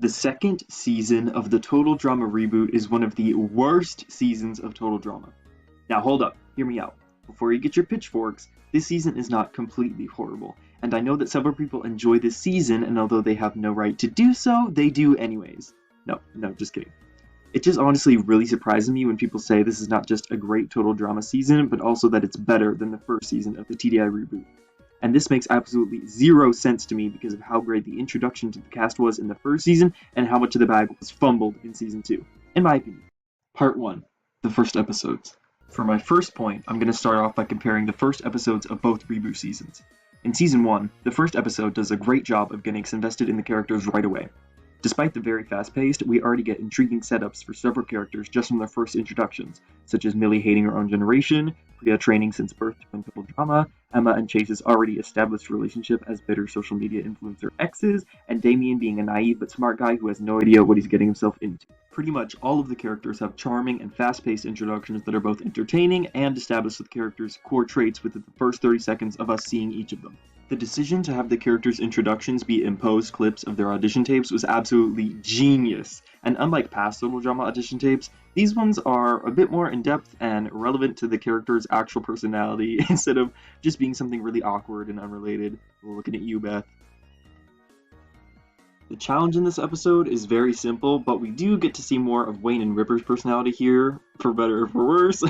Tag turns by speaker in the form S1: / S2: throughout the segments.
S1: The second season of the Total Drama reboot is one of the worst seasons of Total Drama. Now hold up, hear me out. Before you get your pitchforks, this season is not completely horrible, and I know that several people enjoy this season, and although they have no right to do so, they do anyways. No, just kidding. It just honestly really surprises me when people say this is not just a great Total Drama season, but also that it's better than the first season of the TDI reboot. And this makes absolutely zero sense to me because of how great the introduction to the cast was in the first season and how much of the bag was fumbled in season 2, in my opinion. Part 1. The first episodes. For my first point, I'm going to start off by comparing the first episodes of both reboot seasons. In season 1, the first episode does a great job of getting us invested in the characters right away. Despite the very fast-paced, we already get intriguing setups for several characters just from their first introductions, such as Millie hating her own generation, Priya training since birth to win Total Drama, Emma and Chase's already established relationship as bitter social media influencer exes, and Damien being a naive but smart guy who has no idea what he's getting himself into. Pretty much all of the characters have charming and fast-paced introductions that are both entertaining and establish the characters' core traits within the first 30 seconds of us seeing each of them. The decision to have the characters' introductions be imposed clips of their audition tapes was absolutely genius, and unlike past Total Drama audition tapes, these ones are a bit more in-depth and relevant to the character's actual personality instead of just being something really awkward and unrelated. We're looking at you, Beth. The challenge in this episode is very simple, but we do get to see more of Wayne and Ripper's personality here, for better or for worse,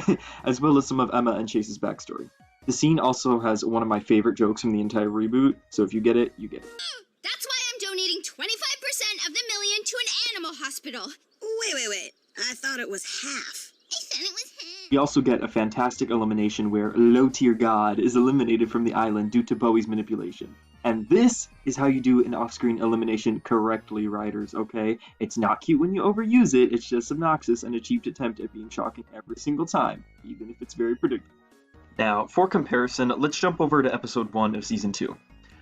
S1: as well as some of Emma and Chase's backstory. The scene also has one of my favorite jokes from the entire reboot, so if you get it, you get it.
S2: That's why I'm donating 25% of the million to an animal hospital.
S3: Wait. I thought it was half.
S2: I said it was half.
S1: We also get a fantastic elimination where lowtiergod is eliminated from the island due to Bowie's manipulation. And this is how you do an off-screen elimination correctly, writers, okay? It's not cute when you overuse it, it's just obnoxious and a cheap attempt at being shocking every single time, even if it's very predictable. Now, for comparison, let's jump over to episode 1 of season 2.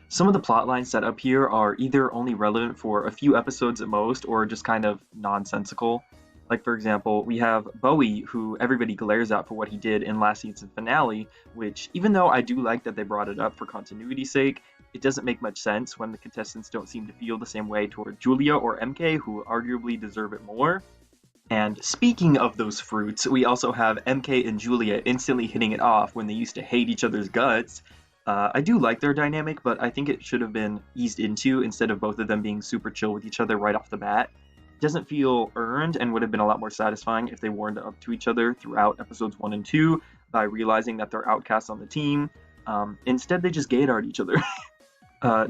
S1: Some of the plot lines set up here are either only relevant for a few episodes at most, or just kind of nonsensical. Like, for example, we have Bowie, who everybody glares at for what he did in last season's finale, which, even though I do like that they brought it up for continuity's sake, it doesn't make much sense when the contestants don't seem to feel the same way toward Julia or MK, who arguably deserve it more. And speaking of those fruits, we also have MK and Julia instantly hitting it off when they used to hate each other's guts. I do like their dynamic, but I think it should have been eased into instead of both of them being super chill with each other right off the bat. It doesn't feel earned and would have been a lot more satisfying if they warmed up to each other throughout episodes 1 and 2 by realizing that they're outcasts on the team. Instead, they just gaydar each other.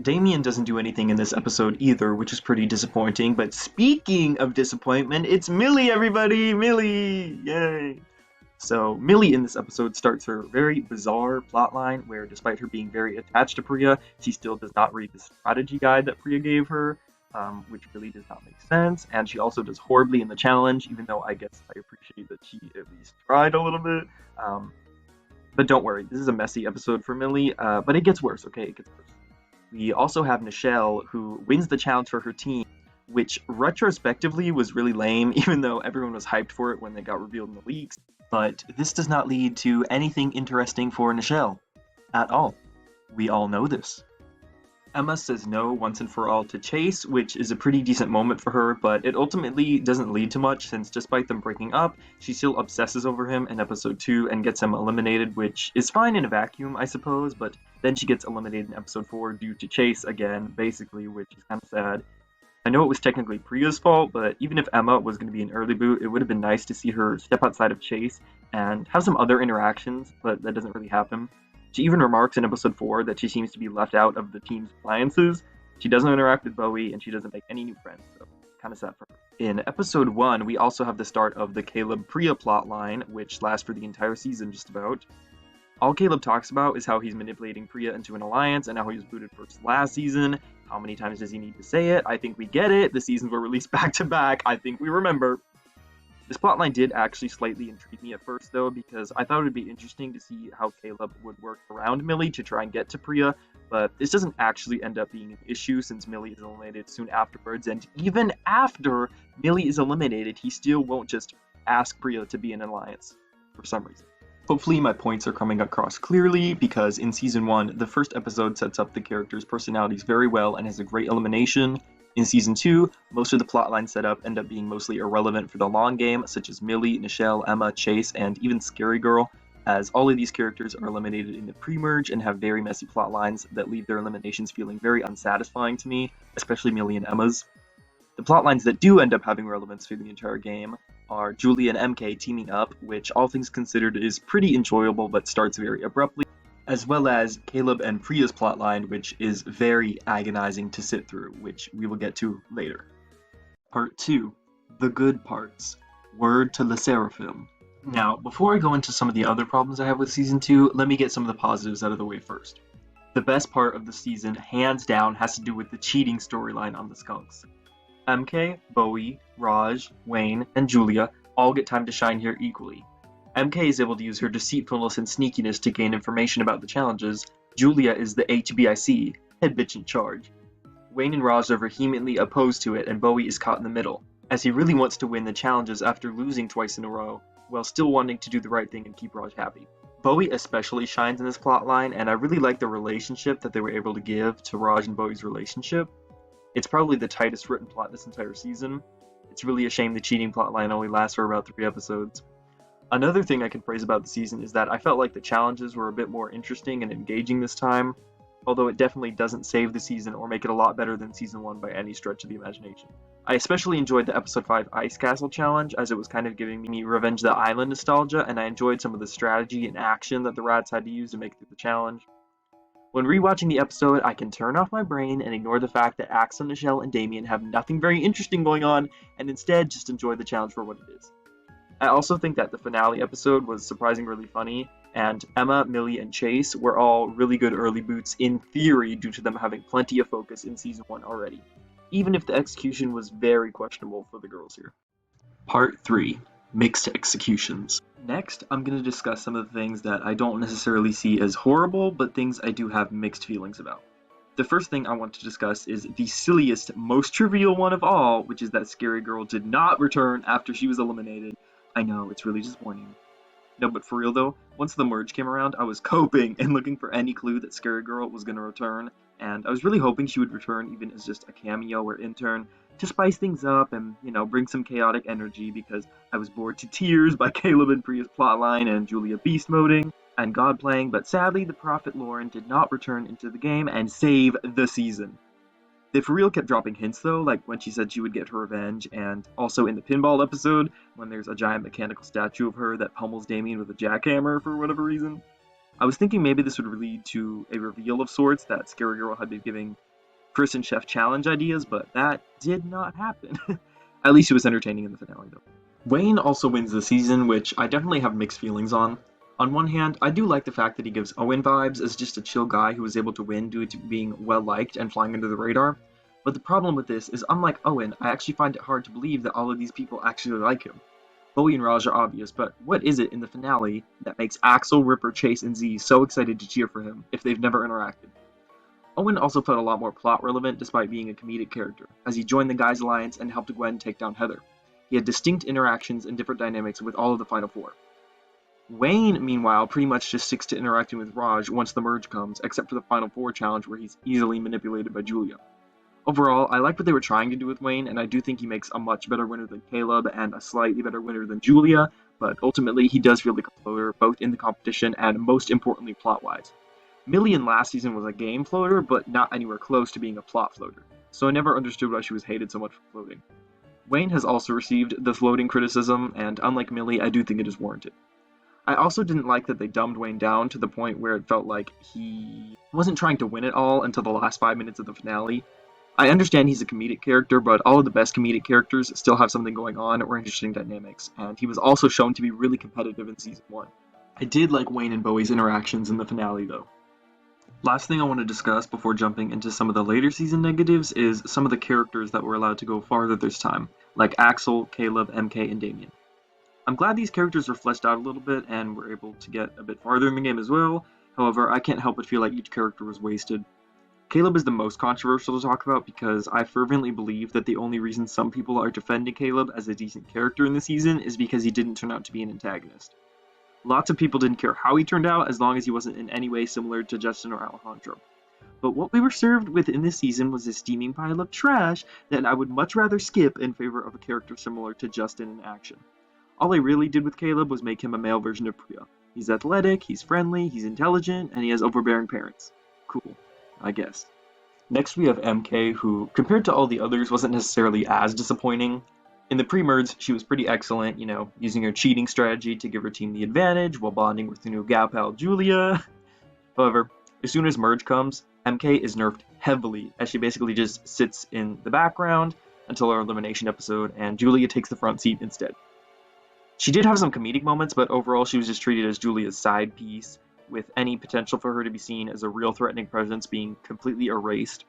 S1: Damien doesn't do anything in this episode either, which is pretty disappointing. But speaking of disappointment, it's Millie, everybody! Millie! Yay! So, Millie in this episode starts her very bizarre plotline where, despite her being very attached to Priya, she still does not read the strategy guide that Priya gave her, which really does not make sense. And she also does horribly in the challenge, even though I guess I appreciate that she at least tried a little bit. But don't worry, this is a messy episode for Millie, but it gets worse, okay? It gets worse. We also have Nichelle, who wins the challenge for her team, which retrospectively was really lame, even though everyone was hyped for it when they got revealed in the leaks. But this does not lead to anything interesting for Nichelle at all. We all know this. Emma says no once and for all to Chase, which is a pretty decent moment for her, but it ultimately doesn't lead to much since despite them breaking up, she still obsesses over him in episode 2 and gets him eliminated, which is fine in a vacuum, I suppose, but then she gets eliminated in episode 4 due to Chase again, basically, which is kind of sad. I know it was technically Priya's fault, but even if Emma was going to be an early boot, it would have been nice to see her step outside of Chase and have some other interactions, but that doesn't really happen. She even remarks in episode 4 that she seems to be left out of the team's alliances. She doesn't interact with Bowie, and she doesn't make any new friends, so kind of sad for her. In episode 1, we also have the start of the Caleb-Priya plotline, which lasts for the entire season just about. All Caleb talks about is how he's manipulating Priya into an alliance and how he was booted first last season. How many times does he need to say it? I think we get it. The seasons were released back to back. I think we remember. This plotline did actually slightly intrigue me at first, though, because I thought it would be interesting to see how Caleb would work around Millie to try and get to Priya, but this doesn't actually end up being an issue since Millie is eliminated soon afterwards, and even after Millie is eliminated, he still won't just ask Priya to be in an alliance, for some reason. Hopefully my points are coming across clearly, because in Season 1, the first episode sets up the characters' personalities very well and has a great elimination. In Season 2, most of the plotline setup end up being mostly irrelevant for the long game, such as Millie, Nichelle, Emma, Chase, and even Scary Girl, as all of these characters are eliminated in the pre-merge and have very messy plot lines that leave their eliminations feeling very unsatisfying to me, especially Millie and Emma's. The plotlines that do end up having relevance through the entire game are Julia and MK teaming up, which all things considered is pretty enjoyable but starts very abruptly, as well as Caleb and Priya's plotline, which is very agonizing to sit through, which we will get to later. Part 2. The Good Parts. Word to Le Seraphim. Now, before I go into some of the other problems I have with Season 2, let me get some of the positives out of the way first. The best part of the season, hands down, has to do with the cheating storyline on the Skunks. MK, Bowie, Raj, Wayne, and Julia all get time to shine here equally. MK is able to use her deceitfulness and sneakiness to gain information about the challenges. Julia is the HBIC, head bitch in charge. Wayne and Raj are vehemently opposed to it, and Bowie is caught in the middle, as he really wants to win the challenges after losing twice in a row, while still wanting to do the right thing and keep Raj happy. Bowie especially shines in this plotline, and I really like the relationship that they were able to give to Raj and Bowie's relationship. It's probably the tightest written plot this entire season. It's really a shame the cheating plotline only lasts for about 3 episodes. Another thing I can praise about the season is that I felt like the challenges were a bit more interesting and engaging this time, although it definitely doesn't save the season or make it a lot better than Season 1 by any stretch of the imagination. I especially enjoyed the Episode 5 Ice Castle Challenge, as it was kind of giving me Revenge the Island nostalgia, and I enjoyed some of the strategy and action that the rats had to use to make it through the challenge. When rewatching the episode, I can turn off my brain and ignore the fact that Axel, Nichelle, and Damien have nothing very interesting going on, and instead just enjoy the challenge for what it is. I also think that the finale episode was surprisingly really funny, and Emma, Millie, and Chase were all really good early boots in theory due to them having plenty of focus in Season 1 already, even if the execution was very questionable for the girls here. Part 3. Mixed Executions. Next, I'm going to discuss some of the things that I don't necessarily see as horrible, but things I do have mixed feelings about. The first thing I want to discuss is the silliest, most trivial one of all, which is that Scary Girl did not return after she was eliminated. I know, it's really disappointing. No, but for real though, once the merge came around, I was coping and looking for any clue that Scary Girl was going to return, and I was really hoping she would return even as just a cameo or intern to spice things up and, bring some chaotic energy, because I was bored to tears by Caleb and Priya's plotline and Julia beast moding and god playing, but sadly the Prophet Lauren did not return into the game and save the season. They for real kept dropping hints though, like when she said she would get her revenge, and also in the pinball episode, when there's a giant mechanical statue of her that pummels Damien with a jackhammer for whatever reason. I was thinking maybe this would lead to a reveal of sorts, that Scary Girl had been giving Chris and Chef challenge ideas, but that did not happen. At least it was entertaining in the finale though. Wayne also wins the season, which I definitely have mixed feelings on. On one hand, I do like the fact that he gives Owen vibes as just a chill guy who was able to win due to being well-liked and flying under the radar. But the problem with this is, unlike Owen, I actually find it hard to believe that all of these people actually like him. Bowie and Raj are obvious, but what is it in the finale that makes Axel, Ripper, Chase, and Z so excited to cheer for him if they've never interacted? Owen also felt a lot more plot relevant despite being a comedic character, as he joined the Guys Alliance and helped Gwen take down Heather. He had distinct interactions and different dynamics with all of the Final Four. Wayne, meanwhile, pretty much just sticks to interacting with Raj once the merge comes, except for the Final Four challenge where he's easily manipulated by Julia. Overall, I like what they were trying to do with Wayne, and I do think he makes a much better winner than Caleb and a slightly better winner than Julia, but ultimately he does feel like a floater, both in the competition and most importantly plot-wise. Millie in last season was a game floater, but not anywhere close to being a plot floater, so I never understood why she was hated so much for floating. Wayne has also received the floating criticism, and unlike Millie, I do think it is warranted. I also didn't like that they dumbed Wayne down to the point where it felt like he wasn't trying to win it all until the last 5 minutes of the finale. I understand he's a comedic character, but all of the best comedic characters still have something going on or interesting dynamics, and he was also shown to be really competitive in Season 1. I did like Wayne and Bowie's interactions in the finale though. Last thing I want to discuss before jumping into some of the later season negatives is some of the characters that were allowed to go farther this time, like Axel, Caleb, MK, and Damien. I'm glad these characters are fleshed out a little bit and were able to get a bit farther in the game as well. However, I can't help but feel like each character was wasted. Caleb is the most controversial to talk about because I fervently believe that the only reason some people are defending Caleb as a decent character in the season is because he didn't turn out to be an antagonist. Lots of people didn't care how he turned out as long as he wasn't in any way similar to Justin or Alejandro. But what we were served with in this season was a steaming pile of trash that I would much rather skip in favor of a character similar to Justin in action. All I really did with Caleb was make him a male version of Priya. He's athletic, he's friendly, he's intelligent, and he has overbearing parents. Cool, I guess. Next we have MK, who, compared to all the others, wasn't necessarily as disappointing. In the pre-merge, she was pretty excellent, using her cheating strategy to give her team the advantage while bonding with her new gal pal Julia. However, as soon as merge comes, MK is nerfed heavily, as she basically just sits in the background until our elimination episode, and Julia takes the front seat instead. She did have some comedic moments, but overall she was just treated as Julia's side piece, with any potential for her to be seen as a real threatening presence being completely erased.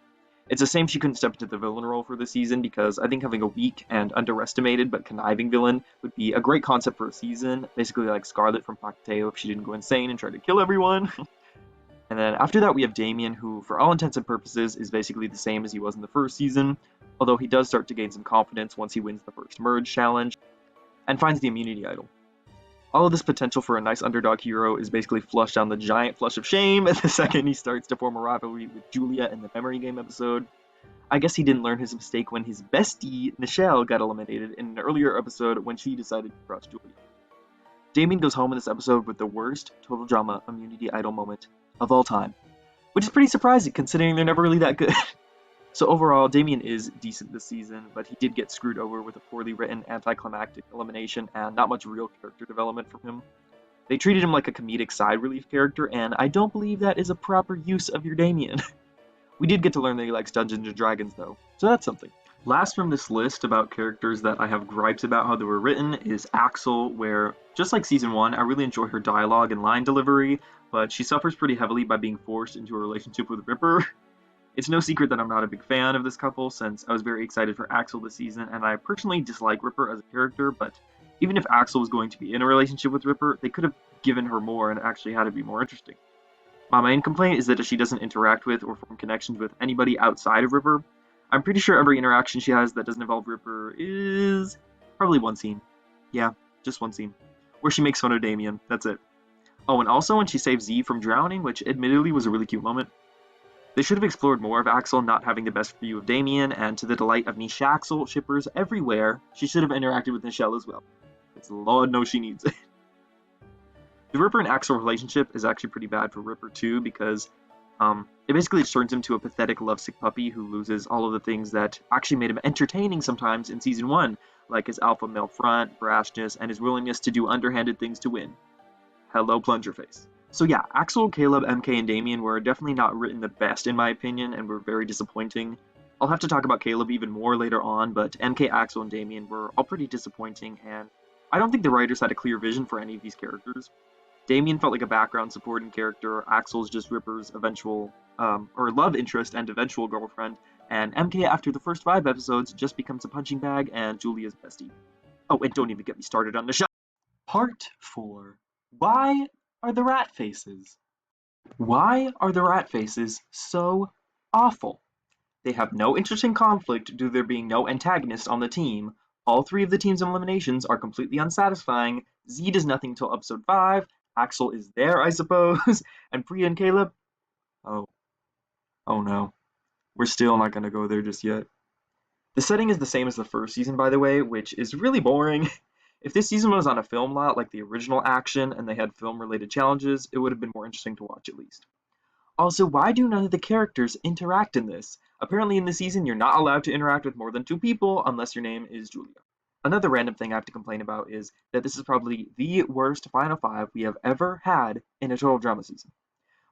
S1: It's a shame she couldn't step into the villain role for this season, because I think having a weak and underestimated but conniving villain would be a great concept for a season, basically like Scarlet from Pakateo if she didn't go insane and try to kill everyone. And then after that we have Damien, who for all intents and purposes is basically the same as he was in the first season, although he does start to gain some confidence once he wins the first merge challenge, and finds the immunity idol. All of this potential for a nice underdog hero is basically flushed down the giant flush of shame the second he starts to form a rivalry with Julia in the memory game episode. I guess he didn't learn his mistake when his bestie, Nichelle, got eliminated in an earlier episode when she decided to crush Julia. Damien goes home in this episode with the worst total drama immunity idol moment of all time, which is pretty surprising considering they're never really that good. So overall, Damien is decent this season, but he did get screwed over with a poorly written anticlimactic elimination and not much real character development from him. They treated him like a comedic side relief character, and I don't believe that is a proper use of your Damien. We did get to learn that he likes Dungeons & Dragons though, so that's something. Last from this list about characters that I have gripes about how they were written is Axel, where, just like Season 1, I really enjoy her dialogue and line delivery, but she suffers pretty heavily by being forced into a relationship with Ripper. It's no secret that I'm not a big fan of this couple, since I was very excited for Axel this season, and I personally dislike Ripper as a character, but even if Axel was going to be in a relationship with Ripper, they could have given her more and actually had it be more interesting. My main complaint is that she doesn't interact with or form connections with anybody outside of Ripper. I'm pretty sure every interaction she has that doesn't involve Ripper is probably one scene. Yeah, just one scene. Where she makes fun of Damien, that's it. Oh, and also when she saves Z from drowning, which admittedly was a really cute moment. They should have explored more of Axel not having the best view of Damien, and to the delight of Niche Axel shippers everywhere, she should have interacted with Nichelle as well. Because Lord knows she needs it. The Ripper and Axel relationship is actually pretty bad for Ripper too, because it basically turns him to a pathetic lovesick puppy who loses all of the things that actually made him entertaining sometimes in Season 1, like his alpha male front, brashness, and his willingness to do underhanded things to win. Hello, Plunger Face. So yeah, Axel, Caleb, MK, and Damien were definitely not written the best in my opinion, and were very disappointing. I'll have to talk about Caleb even more later on, but MK, Axel, and Damien were all pretty disappointing, and I don't think the writers had a clear vision for any of these characters. Damien felt like a background supporting character, Axel's just Ripper's eventual, or love interest and eventual girlfriend, and MK after the first 5 episodes just becomes a punching bag and Julia's bestie. Oh, and don't even get me started on the show. Part 4. Why are the rat faces? Why are the rat faces so awful? They have no interesting conflict due to there being no antagonist on the team. All 3 of the team's eliminations are completely unsatisfying. Z does nothing until episode 5. Axel is there, I suppose. And Priya and Caleb? Oh no. We're still not gonna go there just yet. The setting is the same as the first season, by the way, which is really boring. If this season was on a film lot like the original Action and they had film-related challenges, it would have been more interesting to watch at least. Also, why do none of the characters interact in this? Apparently in this season, you're not allowed to interact with more than 2 people unless your name is Julia. Another random thing I have to complain about is that this is probably the worst Final 5 we have ever had in a total drama season.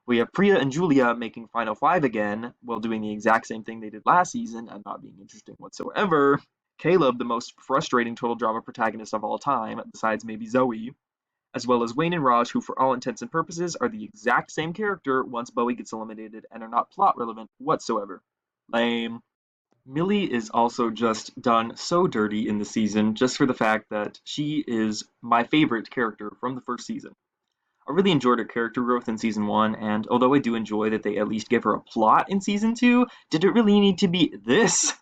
S1: We have Priya and Julia making Final 5 again, while doing the exact same thing they did last season and not being interesting whatsoever. Caleb, the most frustrating total drama protagonist of all time, besides maybe Zoe, as well as Wayne and Raj, who for all intents and purposes are the exact same character once Bowie gets eliminated and are not plot relevant whatsoever. Lame. Millie is also just done so dirty in the season just for the fact that she is my favorite character from the first season. I really enjoyed her character growth in Season 1, and although I do enjoy that they at least give her a plot in Season 2, did it really need to be this?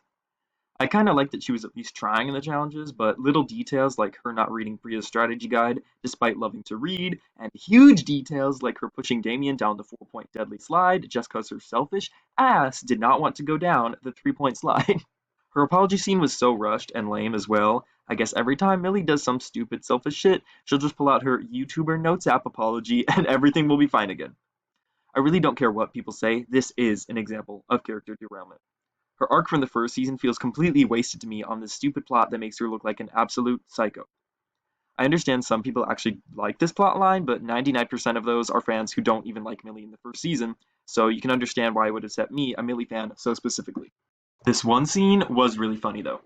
S1: I kind of like that she was at least trying in the challenges, but little details like her not reading Priya's strategy guide despite loving to read, and huge details like her pushing Damien down the 4-point deadly slide just because her selfish ass did not want to go down the 3-point slide. Her apology scene was so rushed and lame as well. I guess every time Millie does some stupid selfish shit, she'll just pull out her YouTuber Notes app apology and everything will be fine again. I really don't care what people say, this is an example of character derailment. Her arc from the first season feels completely wasted to me on this stupid plot that makes her look like an absolute psycho. I understand some people actually like this plot line, but 99% of those are fans who don't even like Millie in the first season, so you can understand why it would upset me, a Millie fan, so specifically. This one scene was really funny though.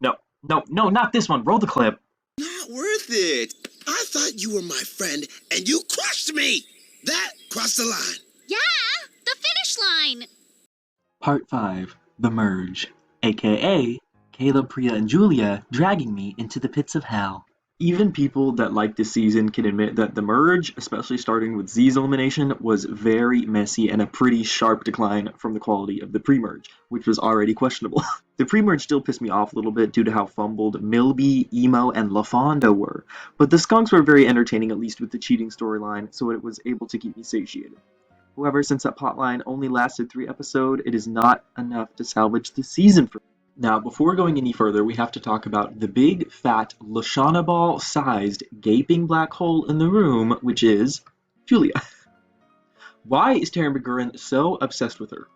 S1: No, not this one, roll the clip.
S4: Not worth it. I thought you were my friend, and you crushed me. That crossed the line.
S2: Yeah, the finish line.
S1: Part 5, The Merge, aka Caleb, Priya, and Julia dragging me into the pits of hell. Even people that like this season can admit that the merge, especially starting with Z's elimination, was very messy and a pretty sharp decline from the quality of the pre-merge, which was already questionable. The pre-merge still pissed me off a little bit due to how fumbled Milby, Emo, and LaFonda were, but the skunks were very entertaining, at least with the cheating storyline, so it was able to keep me satiated. However, since that plotline only lasted 3 episodes, it is not enough to salvage the season for me. Now, before going any further, we have to talk about the big, fat, Lashana Ball-sized, gaping black hole in the room, which is Julia. Why is Taryn McGurran so obsessed with her?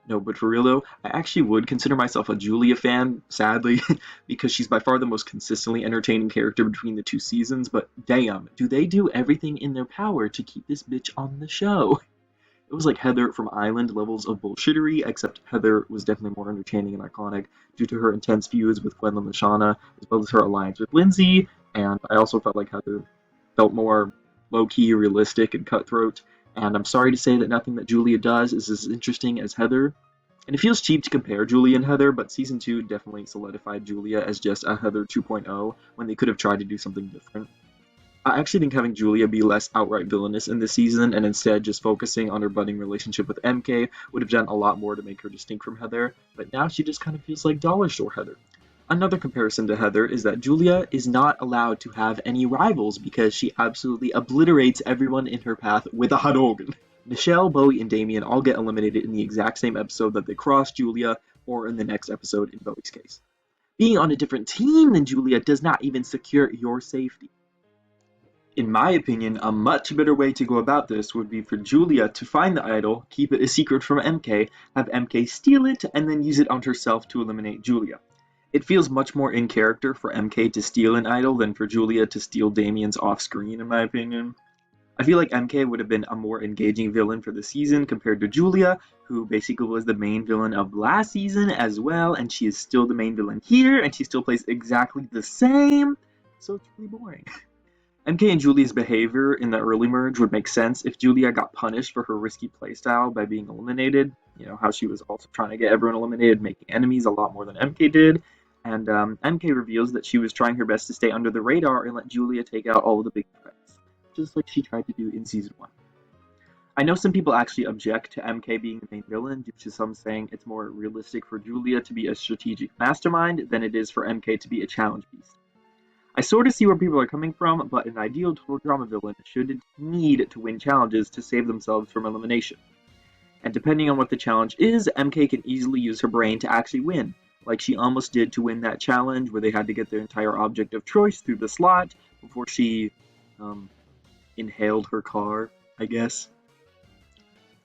S1: No, but for real though, I actually would consider myself a Julia fan, sadly, because she's by far the most consistently entertaining character between the 2 seasons, but damn, do they do everything in their power to keep this bitch on the show? It was like Heather from Island levels of bullshittery, except Heather was definitely more entertaining and iconic due to her intense feuds with Gwen and Lashana, as well as her alliance with Lindsay, and I also felt like Heather felt more low-key, realistic, and cutthroat, and I'm sorry to say that nothing that Julia does is as interesting as Heather, and it feels cheap to compare Julia and Heather, but Season 2 definitely solidified Julia as just a Heather 2.0 when they could have tried to do something different. I actually think having Julia be less outright villainous in this season and instead just focusing on her budding relationship with MK would have done a lot more to make her distinct from Heather, but now she just kind of feels like dollar store Heather. Another comparison to Heather is that Julia is not allowed to have any rivals because she absolutely obliterates everyone in her path with a Hadouken. Michelle, Bowie, and Damien all get eliminated in the exact same episode that they cross Julia, or in the next episode in Bowie's case. Being on a different team than Julia does not even secure your safety. In my opinion, a much better way to go about this would be for Julia to find the idol, keep it a secret from MK, have MK steal it, and then use it on herself to eliminate Julia. It feels much more in character for MK to steal an idol than for Julia to steal Damien's off-screen, in my opinion. I feel like MK would have been a more engaging villain for the season compared to Julia, who basically was the main villain of last season as well, and she is still the main villain here, and she still plays exactly the same, so it's really boring. MK and Julia's behavior in the early merge would make sense if Julia got punished for her risky playstyle by being eliminated. You know, how she was also trying to get everyone eliminated, making enemies a lot more than MK did. And MK reveals that she was trying her best to stay under the radar and let Julia take out all of the big threats, just like she tried to do in Season 1. I know some people actually object to MK being the main villain due to some saying it's more realistic for Julia to be a strategic mastermind than it is for MK to be a challenge beast. I sort of see where people are coming from, but an ideal total drama villain shouldn't need to win challenges to save themselves from elimination. And depending on what the challenge is, MK can easily use her brain to actually win, like she almost did to win that challenge where they had to get their entire object of choice through the slot before she inhaled her car, I guess.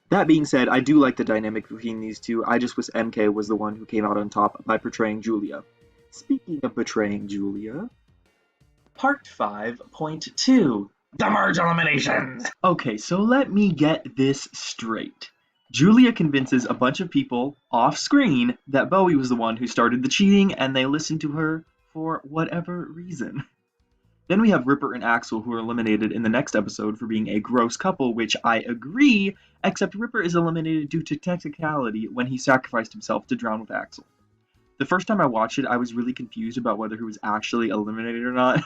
S1: That being said, I do like the dynamic between these two. I just wish MK was the one who came out on top by portraying Julia. Speaking of betraying Julia, Part 5.2, The Merge Eliminations! Okay, so let me get this straight. Julia convinces a bunch of people off-screen that Bowie was the one who started the cheating, and they listen to her for whatever reason. Then we have Ripper and Axel, who are eliminated in the next episode for being a gross couple, which I agree, except Ripper is eliminated due to technicality when he sacrificed himself to drown with Axel. The first time I watched it, I was really confused about whether he was actually eliminated or not.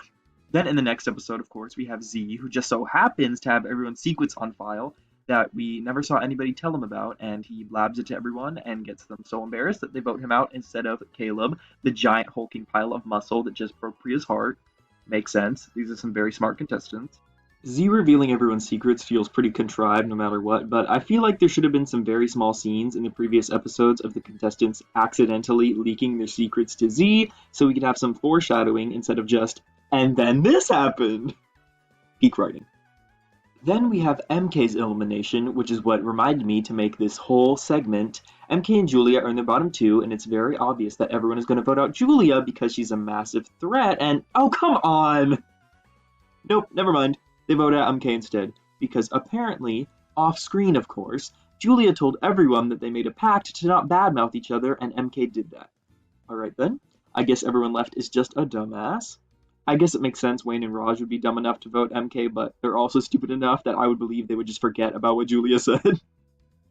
S1: Then in the next episode, of course, we have Z, who just so happens to have everyone's secrets on file, that we never saw anybody tell him about, and he blabs it to everyone and gets them so embarrassed that they vote him out instead of Caleb, the giant hulking pile of muscle that just broke Priya's heart. Makes sense. These are some very smart contestants. Z revealing everyone's secrets feels pretty contrived no matter what, but I feel like there should have been some very small scenes in the previous episodes of the contestants accidentally leaking their secrets to Z so we could have some foreshadowing instead of just, and then this happened. Peak writing. Then we have MK's elimination, which is what reminded me to make this whole segment. MK and Julia are in the bottom two, and it's very obvious that everyone is going to vote out Julia because she's a massive threat, and oh, come on! Nope, never mind. They vote out MK instead, because apparently, off-screen of course, Julia told everyone that they made a pact to not badmouth each other, and MK did that. Alright then, I guess everyone left is just a dumbass. I guess it makes sense Wayne and Raj would be dumb enough to vote MK, but they're also stupid enough that I would believe they would just forget about what Julia said.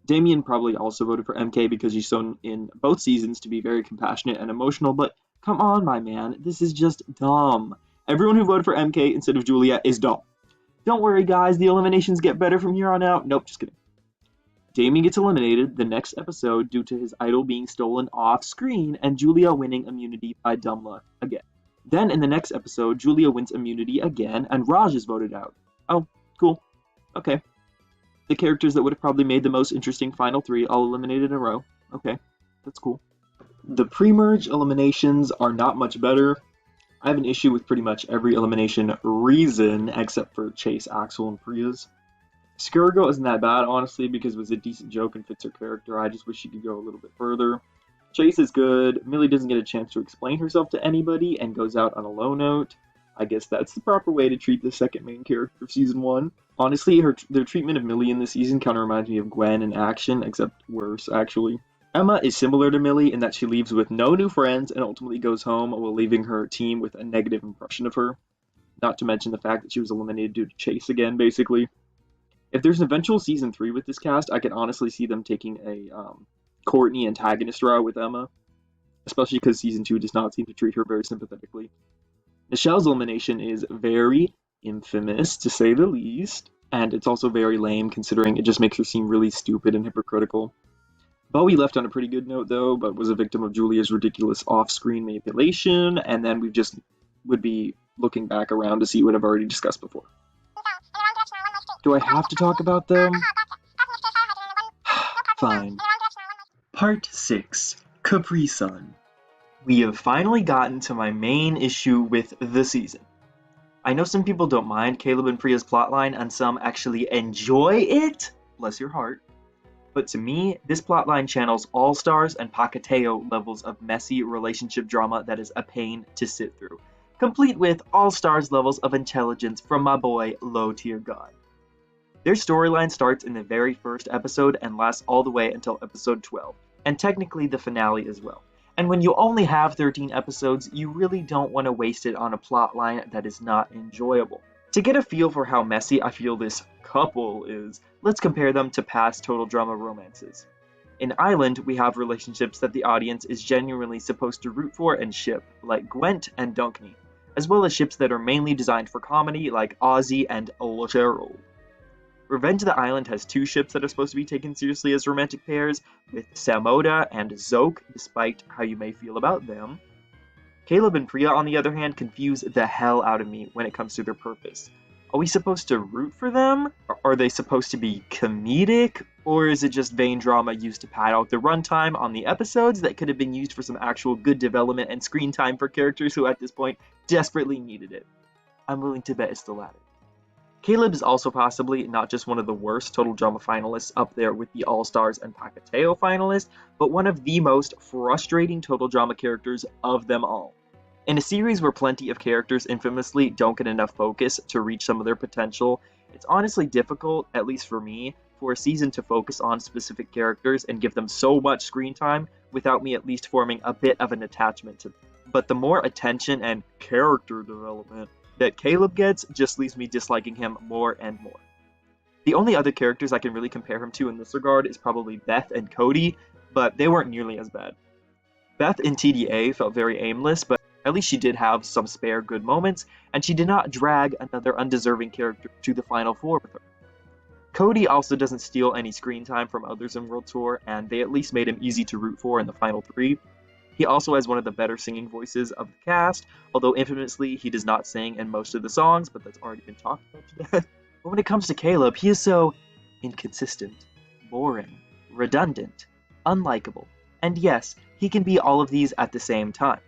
S1: Damien probably also voted for MK because he's shown in both seasons to be very compassionate and emotional, but come on, my man, this is just dumb. Everyone who voted for MK instead of Julia is dumb. Don't worry, guys, the eliminations get better from here on out. Nope, just kidding. Damien gets eliminated the next episode due to his idol being stolen off-screen and Julia winning immunity by dumb luck again. Then in the next episode, Julia wins immunity again and Raj is voted out. Oh, cool. Okay. The characters that would have probably made the most interesting final three all eliminated in a row. Okay, that's cool. The pre-merge eliminations are not much better. I have an issue with pretty much every elimination reason except for Chase, Axel, and Priya's. Skirgo isn't that bad, honestly, because it was a decent joke and fits her character. I just wish she could go a little bit further. Chase is good. Millie doesn't get a chance to explain herself to anybody and goes out on a low note. I guess that's the proper way to treat the second main character of Season 1. Honestly, their treatment of Millie in this season kind of reminds me of Gwen in Action, except worse, actually. Emma is similar to Millie in that she leaves with no new friends and ultimately goes home while leaving her team with a negative impression of her. Not to mention the fact that she was eliminated due to Chase again, basically. If there's an eventual Season 3 with this cast, I could honestly see them taking a Courtney antagonist route with Emma, especially because Season 2 does not seem to treat her very sympathetically. Michelle's elimination is very infamous, to say the least, and it's also very lame considering it just makes her seem really stupid and hypocritical. Bowie left on a pretty good note, though, but was a victim of Julia's ridiculous off-screen manipulation, and then we just would be looking back around to see what I've already discussed before. Do I have to talk about them? Fine. Part 6. Capri Sun. We have finally gotten to my main issue with the season. I know some people don't mind Caleb and Priya's plotline, and some actually enjoy it. Bless your heart. But to me, this plotline channels All-Stars and Pacateo levels of messy relationship drama that is a pain to sit through, complete with All-Stars levels of intelligence from my boy lowtiergod. Their storyline starts in the very first episode and lasts all the way until episode 12, and technically the finale as well. And when you only have 13 episodes, you really don't want to waste it on a plotline that is not enjoyable. To get a feel for how messy I feel this couple is, let's compare them to past total drama romances. In Island, we have relationships that the audience is genuinely supposed to root for and ship, like Gwent and Dunkney, as well as ships that are mainly designed for comedy, like Ozzy and Olotero. Revenge of the Island has two ships that are supposed to be taken seriously as romantic pairs, with Samoda and Zoke, despite how you may feel about them. Caleb and Priya, on the other hand, confuse the hell out of me when it comes to their purpose. Are we supposed to root for them? Are they supposed to be comedic? Or is it just vain drama used to pad out the runtime on the episodes that could have been used for some actual good development and screen time for characters who at this point desperately needed it? I'm willing to bet it's the latter. Caleb is also possibly not just one of the worst Total Drama finalists up there with the All-Stars and Pacateo finalists, but one of the most frustrating Total Drama characters of them all. In a series where plenty of characters infamously don't get enough focus to reach some of their potential, it's honestly difficult, at least for me, for a season to focus on specific characters and give them so much screen time without me at least forming a bit of an attachment to them. But the more attention and character development that Caleb gets just leaves me disliking him more and more. The only other characters I can really compare him to in this regard is probably Beth and Cody, but they weren't nearly as bad. Beth in TDA felt very aimless, but at least she did have some spare good moments, and she did not drag another undeserving character to the final four with her. Cody also doesn't steal any screen time from others in World Tour, and they at least made him easy to root for in the final 3. He also has one of the better singing voices of the cast, although infamously he does not sing in most of the songs, but that's already been talked about to death. But when it comes to Caleb, he is so inconsistent, boring, redundant, unlikable, and yes, he can be all of these at the same time.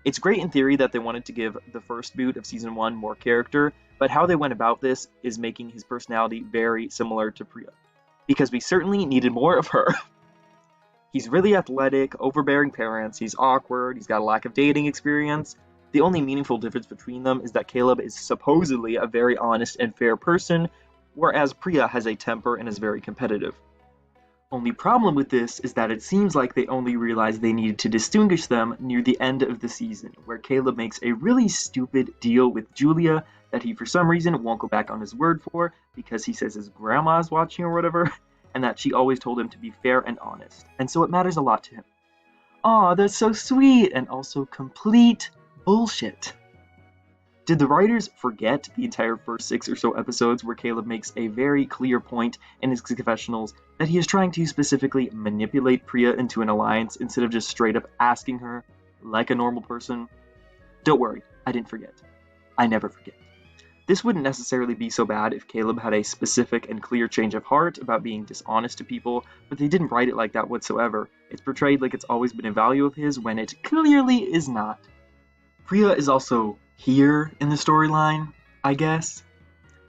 S1: It's great in theory that they wanted to give the first boot of Season 1 more character, but how they went about this is making his personality very similar to Priya, because we certainly needed more of her. He's really athletic, overbearing parents, he's awkward, he's got a lack of dating experience. The only meaningful difference between them is that Caleb is supposedly a very honest and fair person, whereas Priya has a temper and is very competitive. Only problem with this is that it seems like they only realized they needed to distinguish them near the end of the season, where Caleb makes a really stupid deal with Julia that he for some reason won't go back on his word for because he says his grandma's watching or whatever, and that she always told him to be fair and honest, and so it matters a lot to him. Aw, that's so sweet, and also complete bullshit. Did the writers forget the entire first 6 or so episodes where Caleb makes a very clear point in his confessionals that he is trying to specifically manipulate Priya into an alliance instead of just straight up asking her, like a normal person? Don't worry, I didn't forget. I never forget. This wouldn't necessarily be so bad if Caleb had a specific and clear change of heart about being dishonest to people, but they didn't write it like that whatsoever. It's portrayed like it's always been a value of his when it clearly is not. Priya is also here in the storyline, I guess.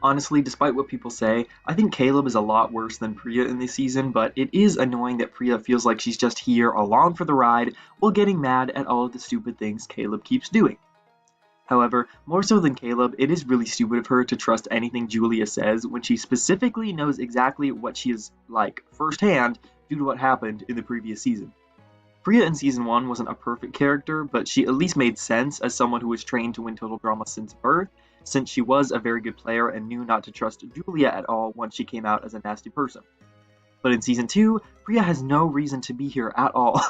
S1: Honestly, despite what people say, I think Caleb is a lot worse than Priya in this season, but it is annoying that Priya feels like she's just here along for the ride while getting mad at all of the stupid things Caleb keeps doing. However, more so than Caleb, it is really stupid of her to trust anything Julia says when she specifically knows exactly what she is like firsthand due to what happened in the previous season. Priya in Season 1 wasn't a perfect character, but she at least made sense as someone who was trained to win Total Drama since birth, since she was a very good player and knew not to trust Julia at all once she came out as a nasty person. But in Season 2, Priya has no reason to be here at all.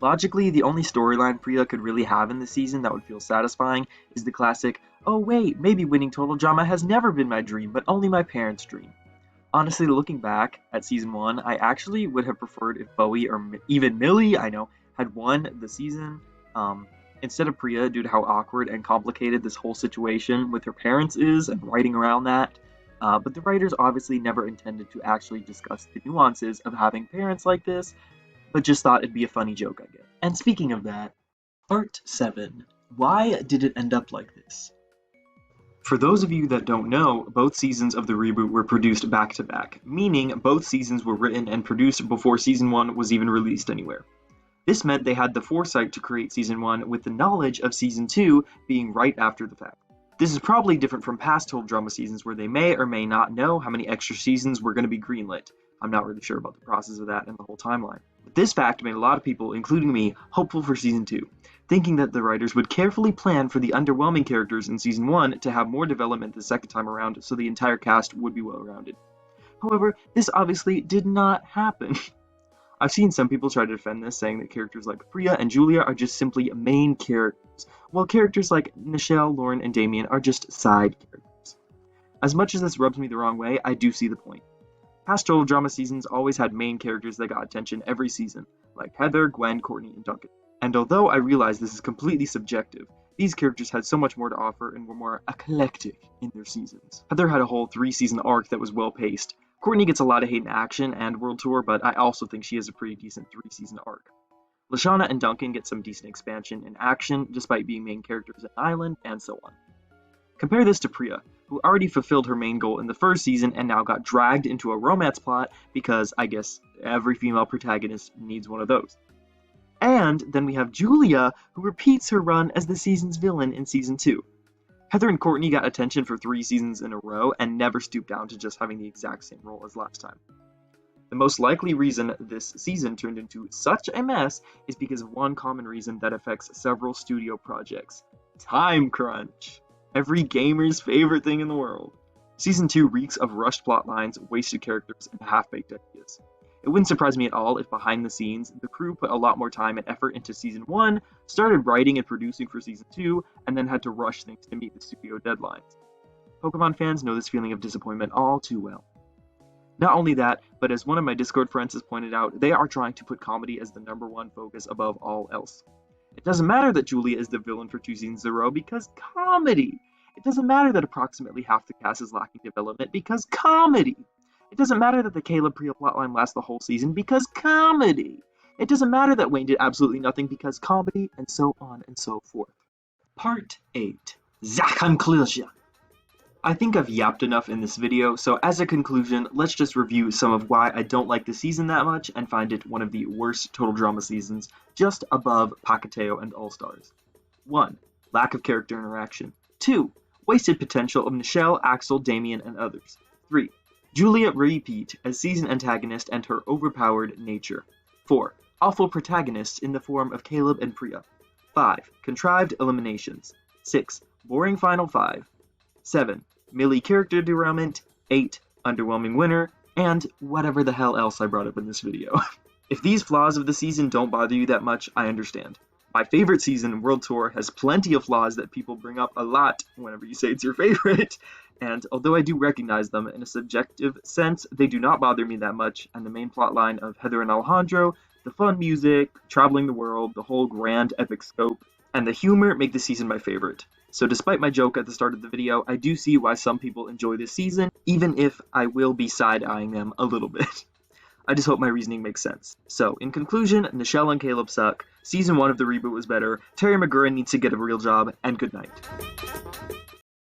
S1: Logically, the only storyline Priya could really have in this season that would feel satisfying is the classic, oh wait, maybe winning Total Drama has never been my dream, but only my parents' dream. Honestly, looking back at Season 1, I actually would have preferred if Bowie or even Millie, had won the season instead of Priya due to how awkward and complicated this whole situation with her parents is and writing around that. But the writers obviously never intended to actually discuss the nuances of having parents like this, but just thought it'd be a funny joke, I guess. And speaking of that, Part 7. Why did it end up like this? For those of you that don't know, both seasons of the reboot were produced back-to-back, meaning both seasons were written and produced before Season 1 was even released anywhere. This meant they had the foresight to create Season 1 with the knowledge of Season 2 being right after the fact. This is probably different from past Total Drama seasons where they may or may not know how many extra seasons were going to be greenlit. I'm not really sure about the process of that and the whole timeline. But this fact made a lot of people, including me, hopeful for Season 2, thinking that the writers would carefully plan for the underwhelming characters in Season 1 to have more development the second time around so the entire cast would be well-rounded. However, this obviously did not happen. I've seen some people try to defend this, saying that characters like Priya and Julia are just simply main characters, while characters like Nichelle, Lauren, and Damien are just side characters. As much as this rubs me the wrong way, I do see the point. Past Total Drama seasons always had main characters that got attention every season, like Heather, Gwen, Courtney, and Duncan. And although I realize this is completely subjective, these characters had so much more to offer and were more eclectic in their seasons. Heather had a whole 3-season arc that was well-paced. Courtney gets a lot of hate in action and World Tour, but I also think she has a pretty decent 3-season arc. Lashana and Duncan get some decent expansion in action, despite being main characters in Island, and so on. Compare this to Priya, who already fulfilled her main goal in the first season and now got dragged into a romance plot because, I guess, every female protagonist needs one of those. And then we have Julia, who repeats her run as the season's villain in Season 2. Heather and Courtney got attention for 3 seasons in a row and never stooped down to just having the exact same role as last time. The most likely reason this season turned into such a mess is because of one common reason that affects several studio projects. Time crunch! Every gamer's favorite thing in the world. Season 2 reeks of rushed plot lines, wasted characters, and half-baked ideas. It wouldn't surprise me at all if behind the scenes, the crew put a lot more time and effort into Season 1, started writing and producing for Season 2, and then had to rush things to meet the studio deadlines. Pokemon fans know this feeling of disappointment all too well. Not only that, but as one of my Discord friends has pointed out, they are trying to put comedy as the #1 focus above all else. It doesn't matter that Julia is the villain for 2 seasons in a row because comedy. It doesn't matter that approximately half the cast is lacking development because comedy. It doesn't matter that the Caleb Priya plotline lasts the whole season because comedy. It doesn't matter that Wayne did absolutely nothing because comedy, and so on and so forth. Part 8. The conclusion. I think I've yapped enough in this video, so as a conclusion, let's just review some of why I don't like the season that much and find it one of the worst total drama seasons, just above Pacateo and All Stars. 1. Lack of character interaction. 2. Wasted potential of Nichelle, Axel, Damien, and others. 3. Julia repeat as season antagonist and her overpowered nature. 4. Awful protagonists in the form of Caleb and Priya. 5. Contrived eliminations. 6. Boring final 5. 7. Millie character derailment. 8. Underwhelming winner. And whatever the hell else I brought up in this video. If these flaws of the season don't bother you that much, I understand. My favorite season, World Tour, has plenty of flaws that people bring up a lot whenever you say it's your favorite. And although I do recognize them in a subjective sense, they do not bother me that much, and the main plotline of Heather and Alejandro, the fun music, traveling the world, the whole grand epic scope, and the humor make this season my favorite. So despite my joke at the start of the video, I do see why some people enjoy this season, even if I will be side-eyeing them a little bit. I just hope my reasoning makes sense. So, in conclusion, Nichelle and Caleb suck, Season 1 of the reboot was better, Terry McGurran needs to get a real job, and good night.